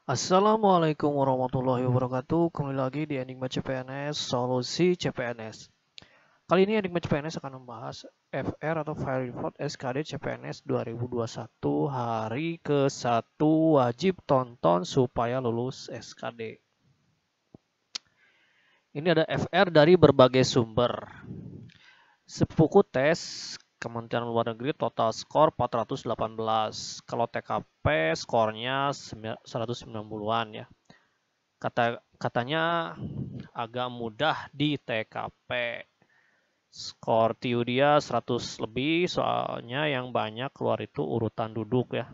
Assalamualaikum warahmatullahi wabarakatuh. Kembali lagi di Enigma CPNS, Solusi CPNS. Kali ini Enigma CPNS akan membahas FR atau File Report SKD CPNS 2021 hari ke-1 wajib tonton supaya lulus SKD. Ini ada FR dari berbagai sumber. Sepuku tes Kementerian Luar Negeri total skor 418. Kalau TKP skornya 190-an ya. Katanya agak mudah di TKP. Skor TIU dia 100 lebih, soalnya yang banyak keluar itu urutan duduk ya.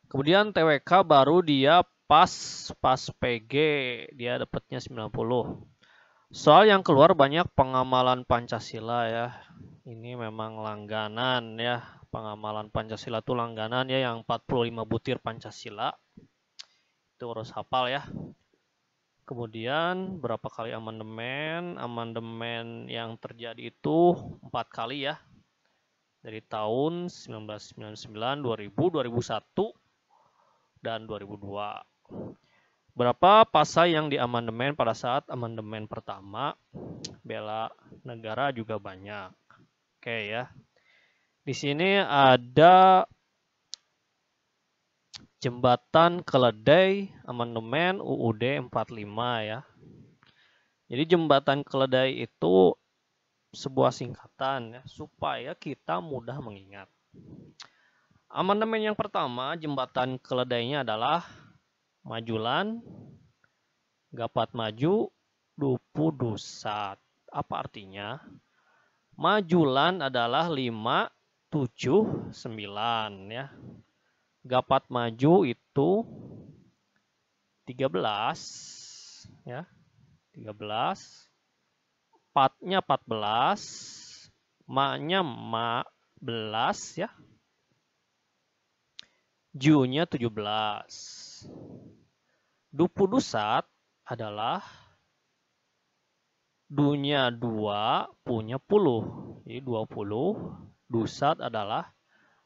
Kemudian TWK baru dia pas PG, dia dapatnya 90. Soal yang keluar banyak pengamalan Pancasila ya. Ini memang langganan ya. Pengamalan Pancasila itu langganan ya, yang 45 butir Pancasila. Itu harus hafal ya. Kemudian berapa kali amandemen? Amandemen yang terjadi itu 4 kali ya. Dari tahun 1999, 2000, 2001, dan 2002. Berapa pasal yang diamandemen pada saat amandemen pertama? Bela negara juga banyak. Oke ya. Di sini ada Jembatan Keledai amandemen UUD 45 ya. Jadi Jembatan Keledai itu sebuah singkatan ya, supaya kita mudah mengingat. Amandemen yang pertama, Jembatan Keledainya adalah Majulan, Gapat Maju, Dupu Dusat. Apa artinya? Majulan adalah 5, 7, 9 ya. Gapat Maju itu 13 ya. 13. Patnya 14. Ma-nya 15 ya. Ju-nya 17. Dupu Dusat adalah Du-nya 2, Pu-nya 10. Jadi 20. Dusat adalah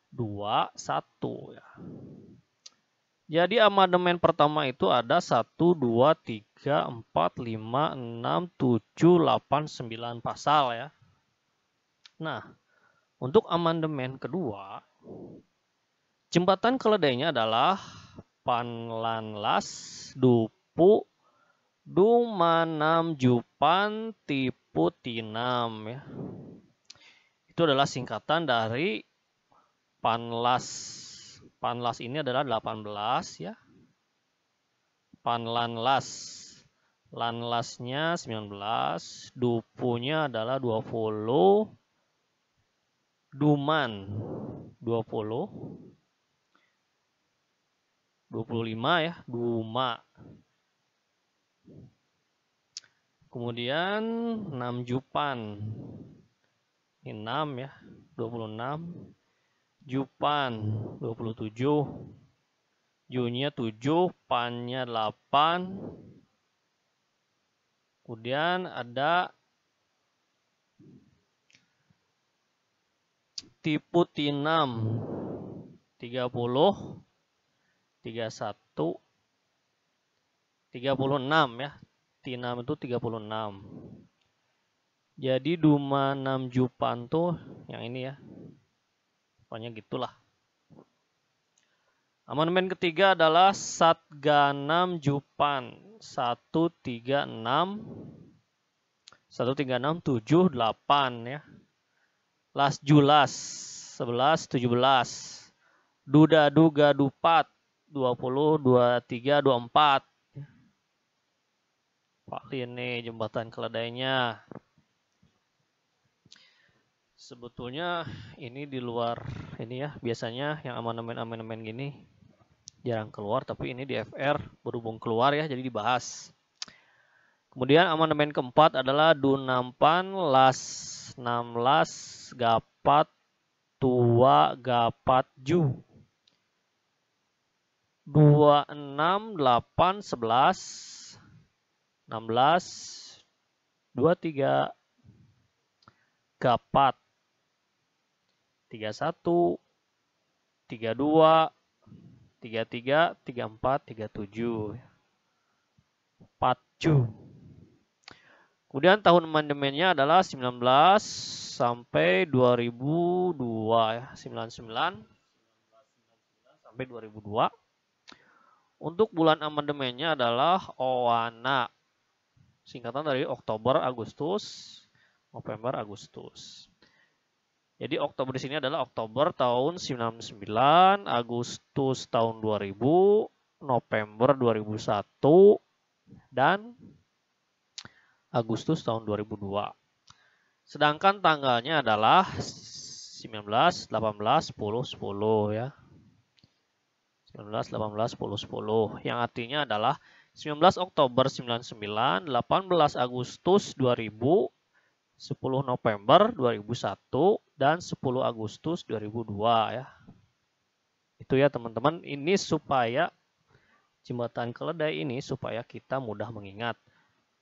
21 ya. Jadi amandemen pertama itu ada 1, 2, 3, 4, 5, 6, 7, 8, 9 pasal ya. Nah, untuk amandemen kedua, Jembatan Keledainya adalah Panlanlas, Dupu, Dumanam, Jupan, Tipu, Tinam ya. Itu adalah singkatan dari Panlas. Panlas ini adalah 18 ya. Panlanlas. Lanlasnya 19, Dupunya adalah 20, Duman 20, 25 ya, Duma. Kemudian 6 Jupan. Ini 6 ya, 26. Jupan 27. Ju-nya 7, Pan-nya 8. Kemudian ada Tipu Tinam 30, 31, 36 ya. Tinam itu 36. Jadi Duma 6 Jupan tuh yang ini ya. Pokoknya gitulah. Amandemen ketiga adalah Satganam Jupan 136, 136, 7, 8 ya. Las Julas 11, 17. Duda Duga Dupat 20, 23, 24. Pak ini Jembatan Keledainya. Sebetulnya ini di luar ini ya, biasanya yang amandemen-amandemen gini jarang keluar, tapi ini di FR berhubung keluar ya, jadi dibahas. Kemudian amandemen keempat adalah Dunampan Las 16 Gapat Tua Gapat Ju 26, 8, 11, 16, 23 Gapat 31, 32, 33, 34, 37. Pacu. Kemudian tahun amandemennya adalah 19 sampai 2002 ya, 99 sampai 2002. Untuk bulan amandemennya adalah OANA. Singkatan dari Oktober, Agustus, November, Agustus. Jadi Oktober di sini adalah Oktober tahun 99, Agustus tahun 2000, November 2001, dan Agustus tahun 2002. Sedangkan tanggalnya adalah 19, 18, 10, 10 ya. 19, 18, 10, 10. Yang artinya adalah 19 Oktober 99, 18 Agustus 2000, 10 November 2001, dan 10 Agustus 2002 ya. Itu ya teman-teman, ini supaya jembatan keledai ini supaya kita mudah mengingat.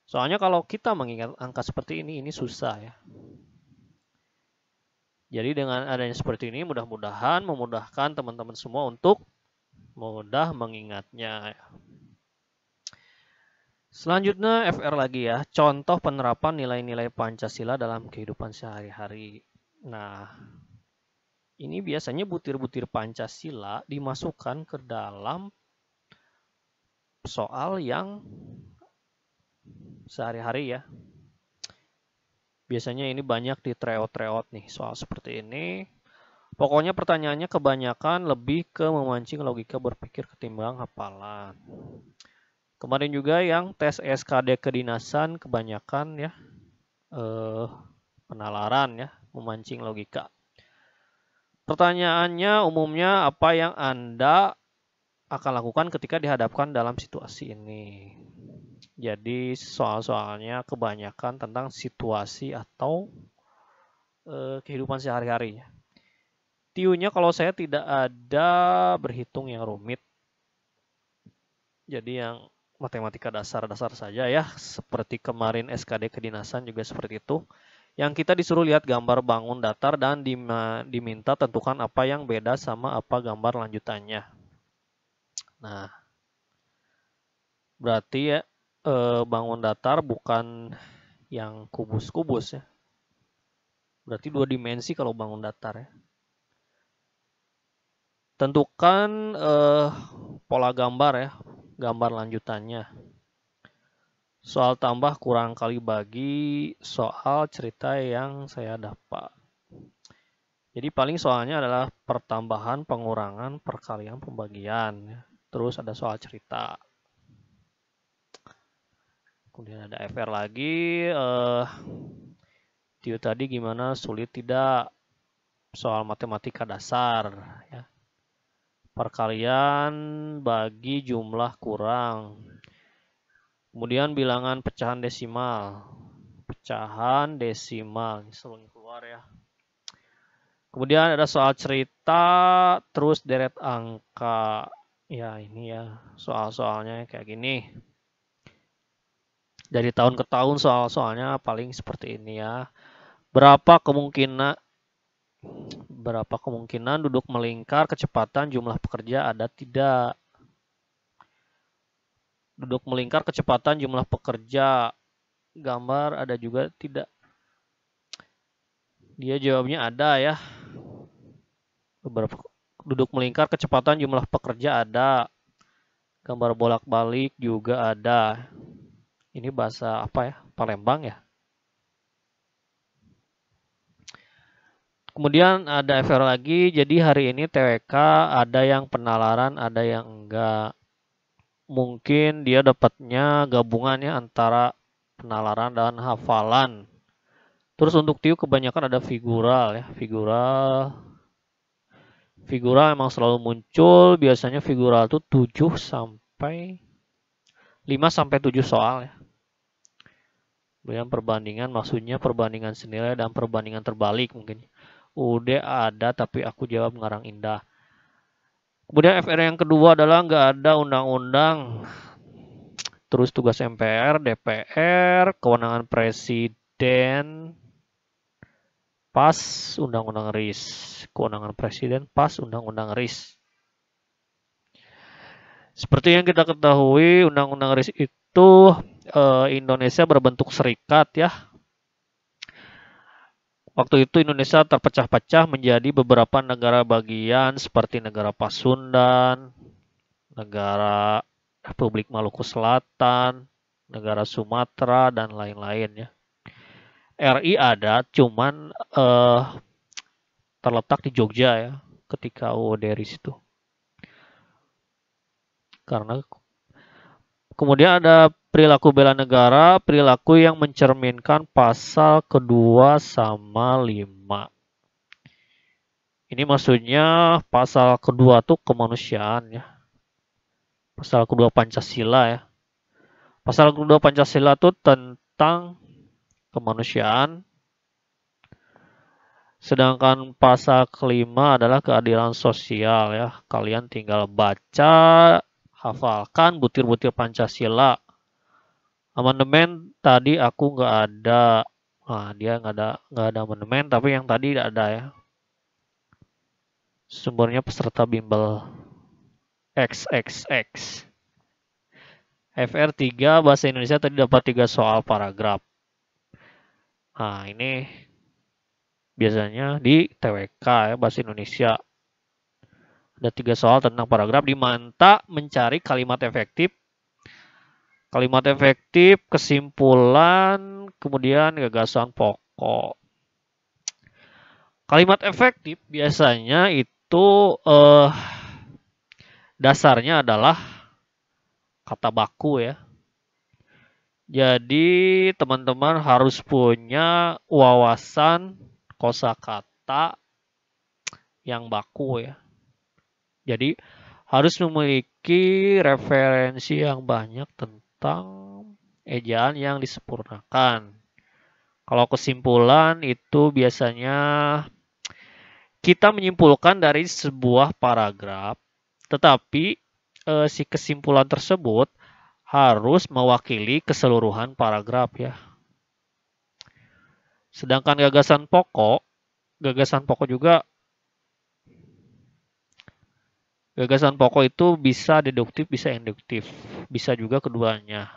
Soalnya kalau kita mengingat angka seperti ini susah ya. Jadi dengan adanya seperti ini mudah-mudahan memudahkan teman-teman semua untuk mudah mengingatnya. Selanjutnya FR lagi ya, contoh penerapan nilai-nilai Pancasila dalam kehidupan sehari-hari. Nah, ini biasanya butir-butir Pancasila dimasukkan ke dalam soal yang sehari-hari ya. Biasanya ini banyak di treot-treot nih, soal seperti ini. Pokoknya pertanyaannya kebanyakan lebih ke memancing logika berpikir ketimbang hafalan. Kemarin juga yang tes SKD kedinasan kebanyakan ya penalaran ya, memancing logika. Pertanyaannya umumnya apa yang Anda akan lakukan ketika dihadapkan dalam situasi ini. Jadi soal-soalnya kebanyakan tentang situasi atau kehidupan sehari-hari. Tiunya kalau saya tidak ada berhitung yang rumit. Jadi yang matematika dasar-dasar saja ya, seperti kemarin SKD kedinasan juga seperti itu. Yang kita disuruh lihat gambar bangun datar dan diminta tentukan apa yang beda sama apa gambar lanjutannya. Nah, berarti ya bangun datar bukan yang kubus-kubus ya. Berarti 2 dimensi kalau bangun datar ya. Tentukan pola gambar ya, gambar lanjutannya. Soal tambah kurang kali bagi soal cerita yang saya dapat. Jadi paling soalnya adalah pertambahan, pengurangan, perkalian, pembagian. Terus ada soal cerita. Kemudian ada FR lagi. Tio tadi gimana, sulit tidak? Soal matematika dasar. Ya. Perkalian bagi jumlah kurang. Kemudian bilangan pecahan desimal. Pecahan desimal. Ini selalu keluar ya. Kemudian ada soal cerita, terus deret angka. Ya ini ya, soal-soalnya kayak gini. Dari tahun ke tahun soal-soalnya paling seperti ini ya. Berapa kemungkinan duduk melingkar kecepatan jumlah pekerja ada tidak? Duduk melingkar kecepatan jumlah pekerja. Gambar ada juga tidak? Dia jawabnya ada ya. Beberapa duduk melingkar kecepatan jumlah pekerja ada. Gambar bolak-balik juga ada. Ini bahasa apa ya? Palembang ya. Kemudian ada FR lagi, jadi hari ini TWK ada yang penalaran, ada yang enggak. Mungkin dia dapatnya gabungannya antara penalaran dan hafalan. Terus untuk TIU kebanyakan ada figural ya, figural emang selalu muncul, biasanya figural itu 5 sampai 7 soal ya. Kemudian perbandingan, maksudnya perbandingan senilai dan perbandingan terbalik mungkin. Udah ada tapi aku jawab ngarang indah. Kemudian FR yang kedua adalah nggak ada undang-undang. Terus tugas MPR, DPR, kewenangan presiden, pas undang-undang RIS. Kewenangan presiden, pas undang-undang RIS. Seperti yang kita ketahui, Undang-Undang RIS itu Indonesia berbentuk serikat ya. Waktu itu Indonesia terpecah-pecah menjadi beberapa negara bagian seperti negara Pasundan, negara Republik Maluku Selatan, negara Sumatera, dan lain-lain ya. RI ada, cuman terletak di Jogja ya, ketika UUD RIS itu. Karena kemudian ada perilaku bela negara, perilaku yang mencerminkan pasal kedua sama 5. Ini maksudnya pasal kedua tuh kemanusiaan ya. Pasal kedua Pancasila ya. Pasal kedua Pancasila tuh tentang kemanusiaan. Sedangkan pasal kelima adalah keadilan sosial ya. Kalian tinggal baca, hafalkan butir-butir Pancasila. Amandemen tadi aku nggak ada. Nah, dia nggak ada amandemen, tapi yang tadi ada ya. Sumbernya peserta bimbel XXX. FR3 bahasa Indonesia tadi dapat 3 soal paragraf. Nah, ini biasanya di TWK ya, bahasa Indonesia. Ada 3 soal tentang paragraf, diminta mencari kalimat efektif, kesimpulan, kemudian gagasan pokok. Kalimat efektif biasanya itu dasarnya adalah kata baku ya. Jadi teman-teman harus punya wawasan kosakata yang baku ya. Jadi harus memiliki referensi yang banyak tentang ejaan yang disempurnakan. Kalau kesimpulan itu biasanya kita menyimpulkan dari sebuah paragraf, tetapi si kesimpulan tersebut harus mewakili keseluruhan paragraf ya. Sedangkan gagasan pokok juga gagasan pokok itu bisa deduktif, bisa induktif, bisa juga keduanya.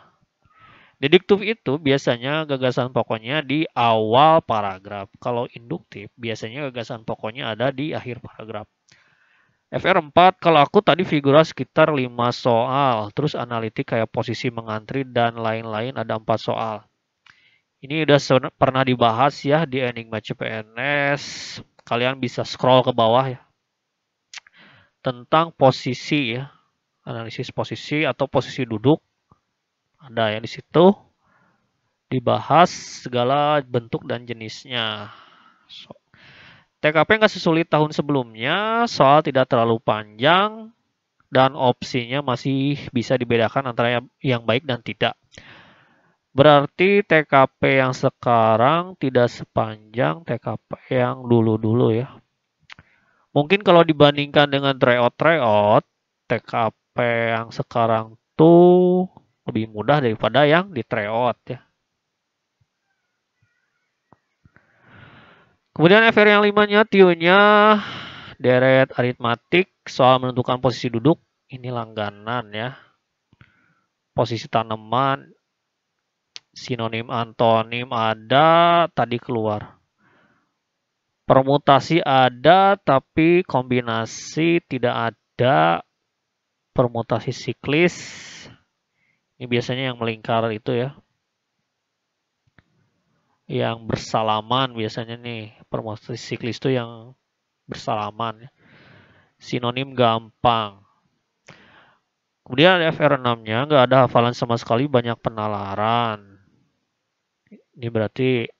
Deduktif itu biasanya gagasan pokoknya di awal paragraf. Kalau induktif biasanya gagasan pokoknya ada di akhir paragraf. FR4 kalau aku tadi figura sekitar 5 soal, terus analitik kayak posisi mengantri dan lain-lain ada 4 soal. Ini udah pernah dibahas ya di Enigma CPNS. Kalian bisa scroll ke bawah ya. Tentang posisi ya. Analisis posisi atau posisi duduk. Ada ya di situ. Dibahas segala bentuk dan jenisnya. TKP nggak sesulit tahun sebelumnya, soal tidak terlalu panjang, dan opsinya masih bisa dibedakan antara yang baik dan tidak. Berarti TKP yang sekarang tidak sepanjang TKP yang dulu-dulu ya. Mungkin kalau dibandingkan dengan tryout, TKP yang sekarang tuh lebih mudah daripada yang di tryout ya. Kemudian FR yang 5-nya TIO-nya deret aritmatik, soal menentukan posisi duduk, ini langganan ya. Posisi tanaman, sinonim antonim ada, tadi keluar. Permutasi ada, tapi kombinasi tidak ada. Permutasi siklis, ini biasanya yang melingkar itu ya. Yang bersalaman biasanya nih, permutasi siklis itu yang bersalaman. Sinonim gampang. Kemudian FR6-nya nggak ada hafalan sama sekali, banyak penalaran. Ini berarti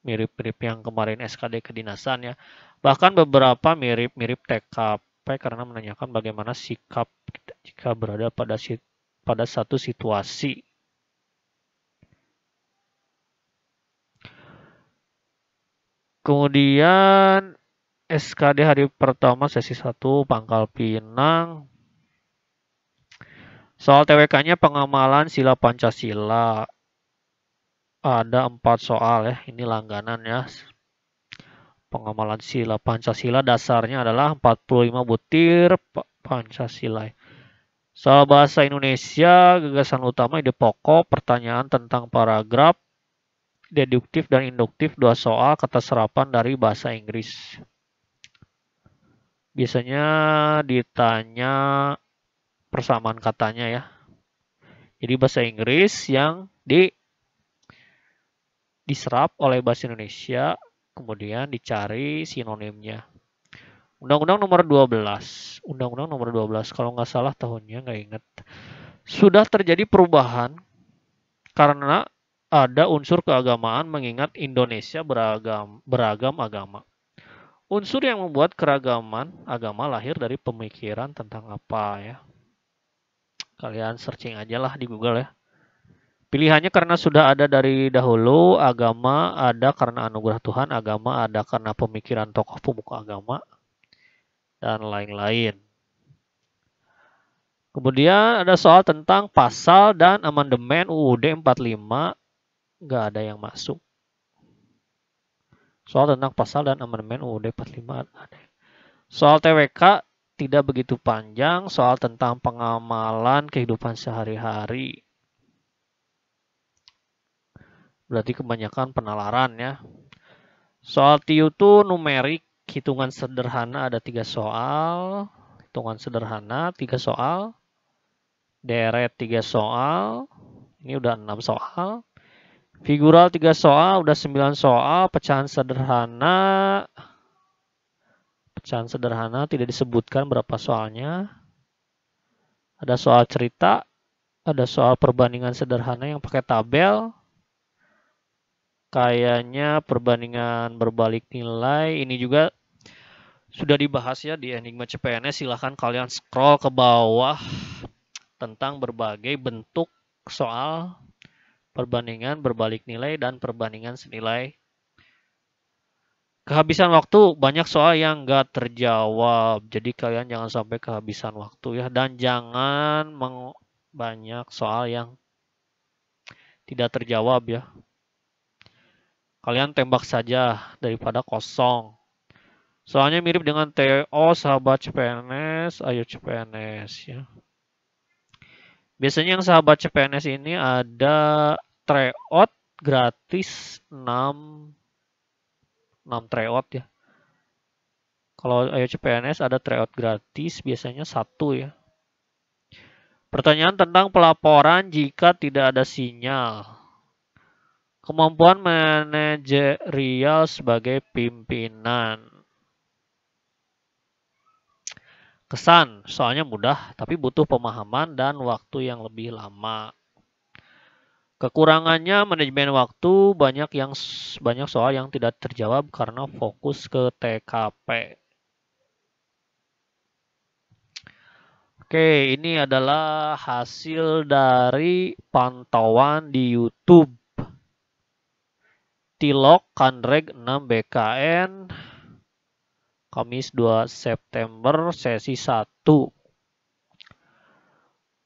mirip-mirip yang kemarin SKD kedinasan ya. Bahkan beberapa mirip-mirip TKP karena menanyakan bagaimana sikap kita jika berada pada satu situasi. Kemudian SKD hari pertama sesi 1 Pangkal Pinang. Soal TWK-nya pengamalan sila Pancasila. Ada 4 soal ya, ini langganan ya. Pengamalan sila Pancasila dasarnya adalah 45 butir Pancasila. Soal bahasa Indonesia, gagasan utama, ide pokok, pertanyaan tentang paragraf, deduktif dan induktif, 2 soal, kata serapan dari bahasa Inggris. Biasanya ditanya persamaan katanya ya. Jadi bahasa Inggris yang diserap oleh bahasa Indonesia, kemudian dicari sinonimnya. Undang-Undang nomor 12. Undang-Undang nomor 12, kalau nggak salah tahunnya nggak ingat. Sudah terjadi perubahan karena ada unsur keagamaan mengingat Indonesia beragam agama. Unsur yang membuat keragaman agama lahir dari pemikiran tentang apa ya. Kalian searching aja lah di Google ya. Pilihannya karena sudah ada dari dahulu, agama ada karena anugerah Tuhan, agama ada karena pemikiran tokoh pemuka agama, dan lain-lain. Kemudian ada soal tentang pasal dan amandemen UUD 45, nggak ada yang masuk. Soal tentang pasal dan amandemen UUD 45 ada. Soal TWK tidak begitu panjang, soal tentang pengamalan kehidupan sehari-hari. Berarti kebanyakan penalaran ya. Soal TIU itu numerik, hitungan sederhana ada 3 soal. Hitungan sederhana 3 soal. Deret 3 soal. Ini udah 6 soal. Figural 3 soal, udah 9 soal. Pecahan sederhana. Pecahan sederhana tidak disebutkan berapa soalnya. Ada soal cerita. Ada soal perbandingan sederhana yang pakai tabel. Kayaknya perbandingan berbalik nilai. Ini juga sudah dibahas ya di Enigma CPNS. Silahkan kalian scroll ke bawah tentang berbagai bentuk soal perbandingan berbalik nilai dan perbandingan senilai. Kehabisan waktu, banyak soal yang nggak terjawab. Jadi kalian jangan sampai kehabisan waktu ya. Dan jangan banyak soal yang tidak terjawab ya. Kalian tembak saja daripada kosong. Soalnya mirip dengan TO, sahabat CPNS, ayo CPNS ya. Biasanya yang sahabat CPNS ini ada tryout gratis 6 tryout ya. Kalau ayo CPNS ada tryout gratis biasanya 1 ya. Pertanyaan tentang pelaporan jika tidak ada sinyal. Kemampuan manajerial sebagai pimpinan. Kesan, soalnya mudah tapi butuh pemahaman dan waktu yang lebih lama. Kekurangannya manajemen waktu, banyak soal yang tidak terjawab karena fokus ke TKP. Oke, ini adalah hasil dari pantauan di YouTube. Tilok Kanreg 6 BKN Kamis 2 September sesi 1.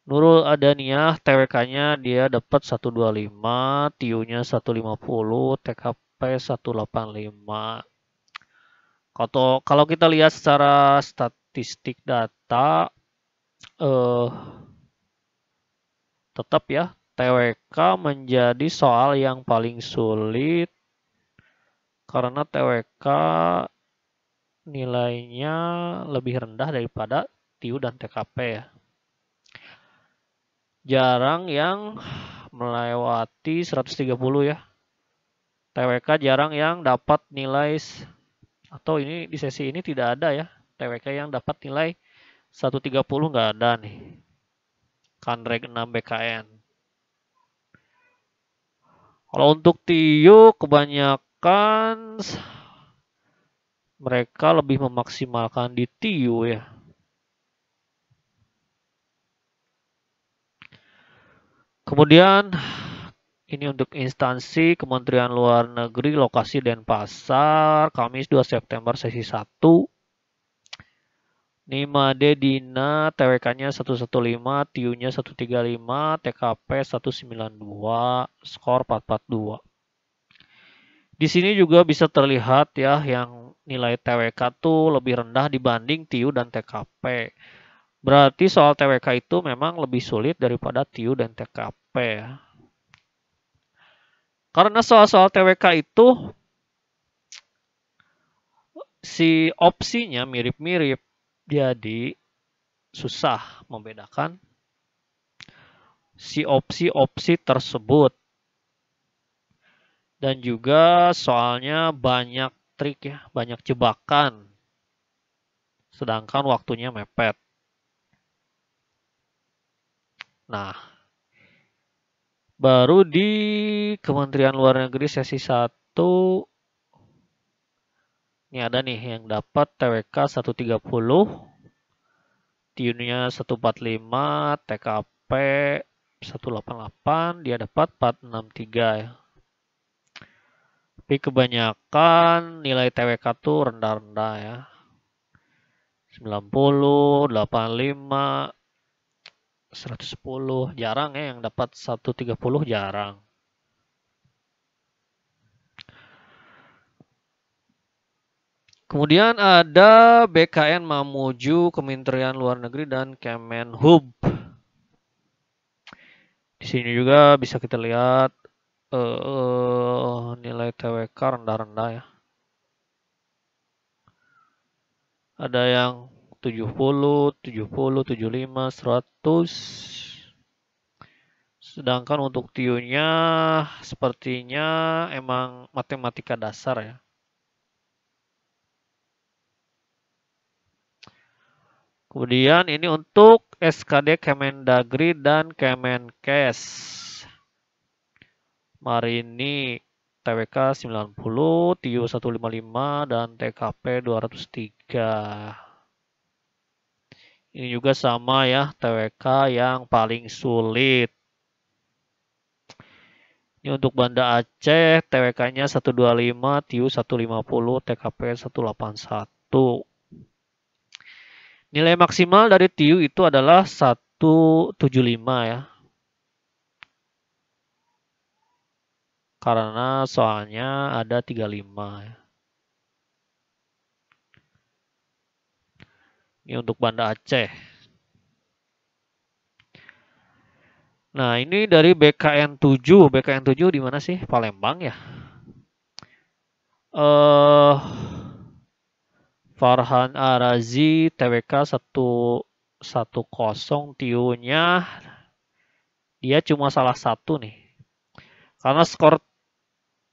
Nurul Adaniah TWK-nya dia dapat 125, TIU-nya 150, TKP 185. Kalau kita lihat secara statistik data tetap ya TWK menjadi soal yang paling sulit karena TWK nilainya lebih rendah daripada TIU dan TKP ya. Jarang yang melewati 130 ya. TWK jarang yang dapat nilai, atau ini di sesi ini tidak ada ya. TWK yang dapat nilai 130 nggak ada nih. Kanreg 6 BKN. Kalau untuk TIU kebanyakan mereka lebih memaksimalkan di TIU ya. Kemudian ini untuk instansi Kementerian Luar Negeri lokasi Denpasar Kamis 2 September sesi 1. Nimade Dina TWK-nya 115, TIU-nya 135, TKP 192, skor 442. Di sini juga bisa terlihat ya yang nilai TWK tuh lebih rendah dibanding TIU dan TKP. Berarti soal TWK itu memang lebih sulit daripada TIU dan TKP ya. Karena soal-soal TWK itu si opsinya mirip-mirip, jadi susah membedakan si opsi-opsi tersebut. Dan juga soalnya banyak trik ya, banyak jebakan. Sedangkan waktunya mepet. Nah, baru di Kementerian Luar Negeri sesi 1 ini ada nih yang dapat TWK 130, TIU-nya 145, TKP 188, dia dapat 463 ya. Tapi kebanyakan nilai TWK tuh rendah-rendah ya. 90, 85, 110. Jarang ya yang dapat 130, jarang. Kemudian ada BKN Mamuju, Kementerian Luar Negeri, dan Kemenhub. Di sini juga bisa kita lihat nilai TWK rendah-rendah ya. Ada yang 70, 70, 75, 100. Sedangkan untuk TIU-nya sepertinya emang matematika dasar ya. Kemudian ini untuk SKD Kemendagri dan Kemenkes. Marini TWK 90, TIU 155, dan TKP 203. Ini juga sama ya, TWK yang paling sulit. Ini untuk Banda Aceh, TWK-nya 125, TIU 150, TKP 181. Nilai maksimal dari TIU itu adalah 175 ya. Karena soalnya ada 35 ya. Ini untuk Banda Aceh. Nah, ini dari BKN 7. BKN 7 di mana sih? Palembang ya? Farhan Arazi TWK 110, TIU-nya dia cuma salah satu nih. Karena skor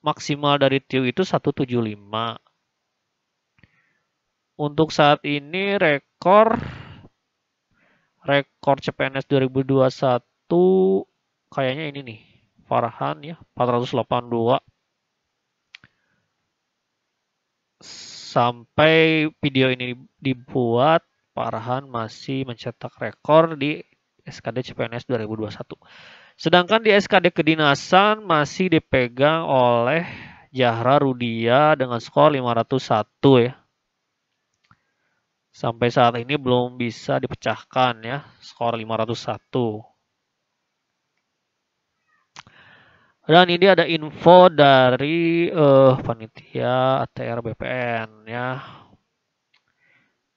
maksimal dari TIU itu 175. Untuk saat ini rekor CPNS 2021 kayaknya ini nih. Farhan ya, 482. Sampai video ini dibuat, Farhan masih mencetak rekor di SKD CPNS 2021. Sedangkan di SKD kedinasan masih dipegang oleh Zahra Rudia dengan skor 501 ya. Sampai saat ini belum bisa dipecahkan ya, skor 501. Dan ini ada info dari panitia ATR BPN ya.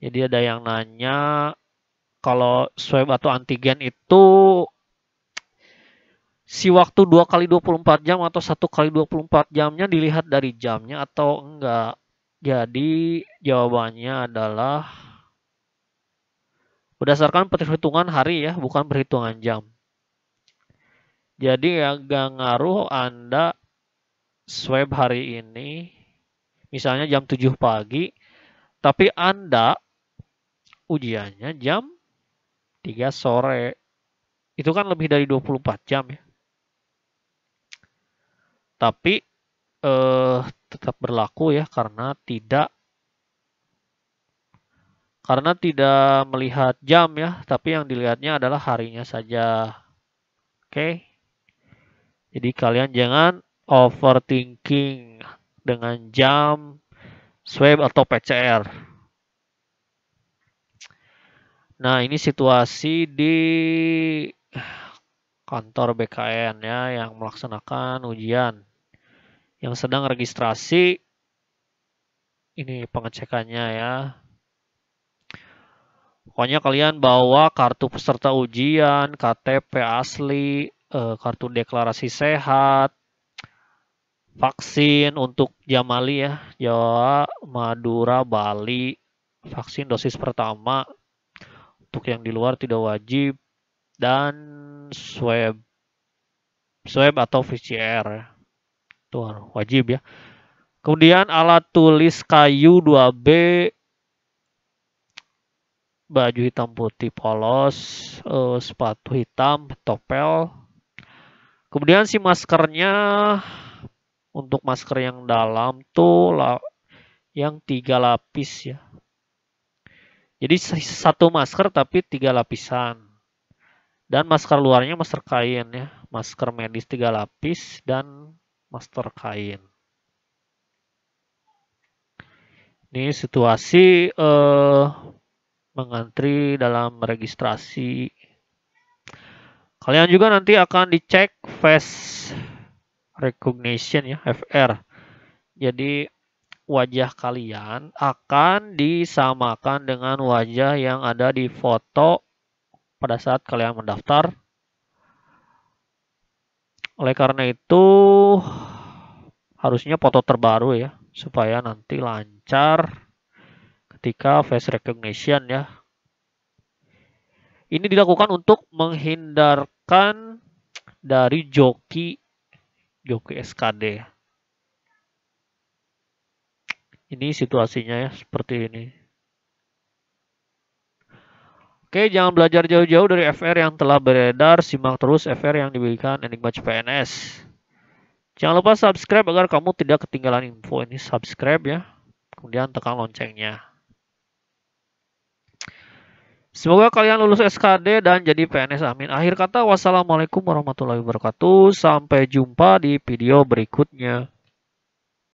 Jadi ada yang nanya kalau swab atau antigen itu si waktu 2 kali 24 jam atau 1 kali 24 jamnya dilihat dari jamnya atau enggak. Jadi jawabannya adalah berdasarkan perhitungan hari ya, bukan perhitungan jam. Jadi ya gak ngaruh Anda swab hari ini, misalnya jam 7 pagi, tapi Anda ujiannya jam 3 sore. Itu kan lebih dari 24 jam ya. Tapi tetap berlaku ya karena tidak melihat jam ya, tapi yang dilihatnya adalah harinya saja. Oke. Jadi kalian jangan overthinking dengan jam swab atau PCR. Nah, ini situasi di kantor BKN ya yang melaksanakan ujian. Yang sedang registrasi, ini pengecekannya ya. Pokoknya kalian bawa kartu peserta ujian, KTP asli, kartu deklarasi sehat, vaksin untuk Jamali ya, Jawa, Madura, Bali, vaksin dosis pertama. Untuk yang di luar tidak wajib, dan swab atau VCR itu wajib ya. Kemudian alat tulis kayu 2B, baju hitam putih polos, sepatu hitam, topel. Kemudian si maskernya, untuk masker yang dalam tuh yang 3 lapis ya. Jadi satu masker tapi 3 lapisan. Dan masker luarnya masker kain ya. Masker medis 3 lapis dan masker kain. Ini situasi mengantri dalam registrasi. Kalian juga nanti akan dicek face recognition ya, FR. Jadi wajah kalian akan disamakan dengan wajah yang ada di foto pada saat kalian mendaftar. Oleh karena itu harusnya foto terbaru ya, supaya nanti lancar ketika face recognition ya. Ini dilakukan untuk menghindarkan dari joki SKD. Ini situasinya ya, seperti ini. Oke, jangan belajar jauh-jauh dari FR yang telah beredar. Simak terus FR yang diberikan Enigma CPNS. Jangan lupa subscribe agar kamu tidak ketinggalan info. Ini subscribe ya. Kemudian tekan loncengnya. Semoga kalian lulus SKD dan jadi PNS. Amin. Akhir kata, wassalamualaikum warahmatullahi wabarakatuh. Sampai jumpa di video berikutnya.